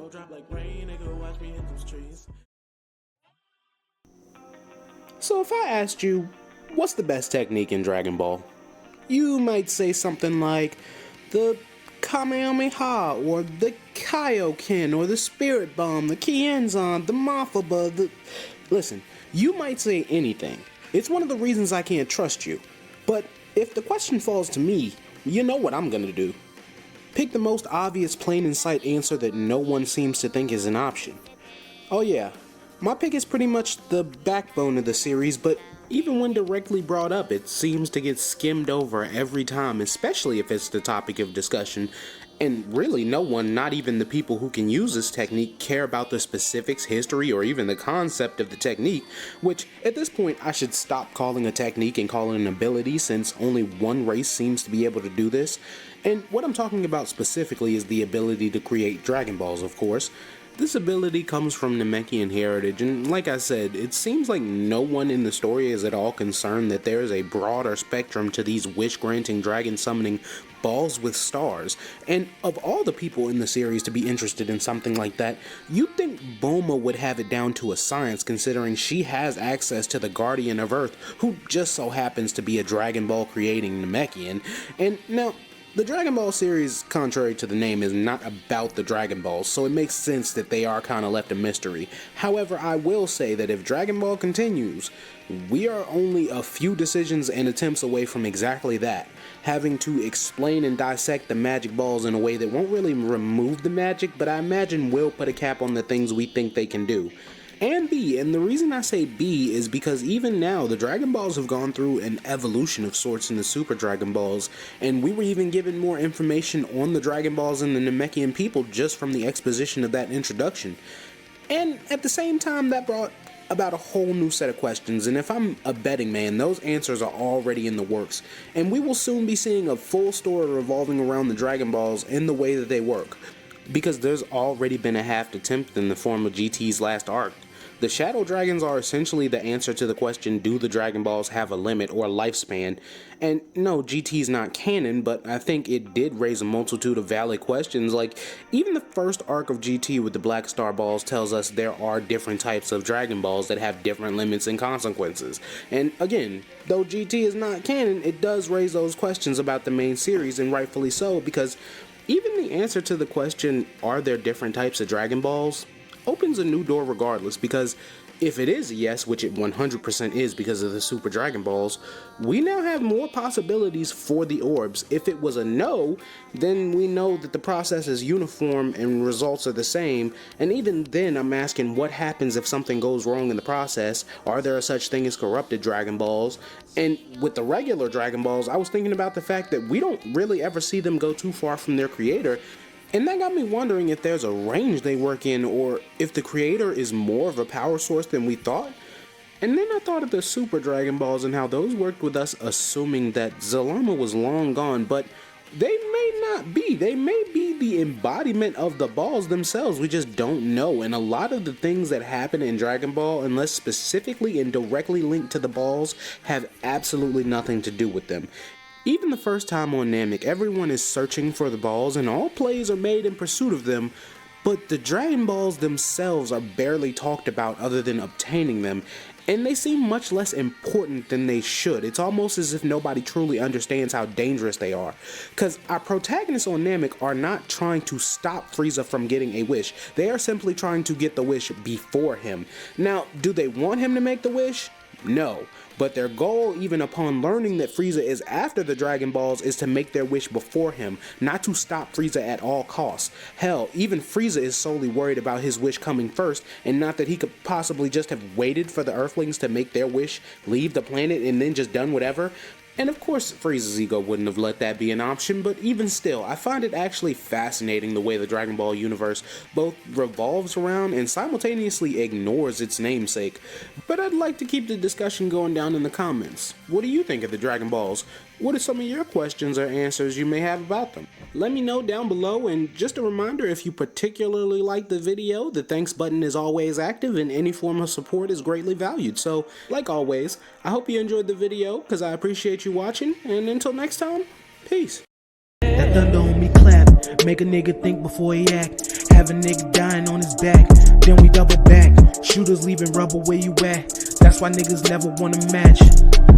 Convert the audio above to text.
go drop like rain, nigga, watch me hit those trees. So if I asked you, what's the best technique in Dragon Ball? You might say something like the Kamehameha, or the Kaioken, or the Spirit Bomb, the Kienzan, the Mafaba, the... Listen, you might say anything. It's one of the reasons I can't trust you. But if the question falls to me, you know what I'm gonna do. Pick the most obvious plain in sight answer that no one seems to think is an option. Oh yeah, my pick is pretty much the backbone of the series, but even when directly brought up, it seems to get skimmed over every time, especially if it's the topic of discussion. And really, no one, not even the people who can use this technique, care about the specifics, history, or even the concept of the technique, which, at this point, I should stop calling a technique and call it an ability, since only one race seems to be able to do this. And what I'm talking about specifically is the ability to create Dragon Balls, of course. This ability comes from Namekian heritage, and like I said, it seems like no one in the story is at all concerned that there is a broader spectrum to these wish-granting, dragon-summoning balls with stars. And of all the people in the series to be interested in something like that, you'd think Bulma would have it down to a science, considering she has access to the Guardian of Earth, who just so happens to be a Dragon Ball creating Namekian. And now, the Dragon Ball series, contrary to the name, is not about the Dragon Balls, so it makes sense that they are kind of left a mystery. However, I will say that if Dragon Ball continues, we are only a few decisions and attempts away from exactly that, having to explain and dissect the magic balls in a way that won't really remove the magic, but I imagine will put a cap on the things we think they can do. And B, and the reason I say B is because even now, the Dragon Balls have gone through an evolution of sorts in the Super Dragon Balls, and we were even given more information on the Dragon Balls and the Namekian people just from the exposition of that introduction. And at the same time, that brought about a whole new set of questions, and if I'm a betting man, those answers are already in the works, and we will soon be seeing a full story revolving around the Dragon Balls and the way that they work, because there's already been a half attempt in the form of GT's last arc. The Shadow Dragons are essentially the answer to the question, do the Dragon Balls have a limit or lifespan? And no, GT's not canon, but I think it did raise a multitude of valid questions. Like, even the first arc of GT with the Black Star Balls tells us there are different types of Dragon Balls that have different limits and consequences. And again, though GT is not canon, it does raise those questions about the main series, and rightfully so, because even the answer to the question, are there different types of Dragon Balls, opens a new door regardless, because if it is a yes, which it 100% is because of the Super Dragon Balls, we now have more possibilities for the orbs. If it was a no, then we know that the process is uniform and results are the same, and even then I'm asking what happens if something goes wrong in the process. Are there such thing as corrupted Dragon Balls? And with the regular Dragon Balls, I was thinking about the fact that we don't really ever see them go too far from their creator. And that got me wondering if there's a range they work in, or if the creator is more of a power source than we thought. And then I thought of the Super Dragon Balls and how those worked with us assuming that Zalama was long gone, but they may not be. They may be the embodiment of the balls themselves, we just don't know. And a lot of the things that happen in Dragon Ball, unless specifically and directly linked to the balls, have absolutely nothing to do with them. Even the first time on Namek, everyone is searching for the balls and all plays are made in pursuit of them, but the Dragon Balls themselves are barely talked about other than obtaining them, and they seem much less important than they should. It's almost as if nobody truly understands how dangerous they are, because our protagonists on Namek are not trying to stop Frieza from getting a wish, they are simply trying to get the wish before him. Now, do they want him to make the wish? No, but their goal, even upon learning that Frieza is after the Dragon Balls, is to make their wish before him, not to stop Frieza at all costs. Hell, even Frieza is solely worried about his wish coming first, and not that he could possibly just have waited for the Earthlings to make their wish, leave the planet, and then just done whatever. And of course, Frieza's ego wouldn't have let that be an option, but even still, I find it actually fascinating the way the Dragon Ball universe both revolves around and simultaneously ignores its namesake. But I'd like to keep the discussion going down in the comments. What do you think of the Dragon Balls? What are some of your questions or answers you may have about them? Let me know down below, and just a reminder, if you particularly like the video, the thanks button is always active and any form of support is greatly valued. So, like always, I hope you enjoyed the video because I appreciate you watching, and until next time, peace. That thunder on me clap, make a nigga think before he act. have a nigga dying on his back. Then we double back. Shooters leaving rubber where you at. That's why niggas never wanna match.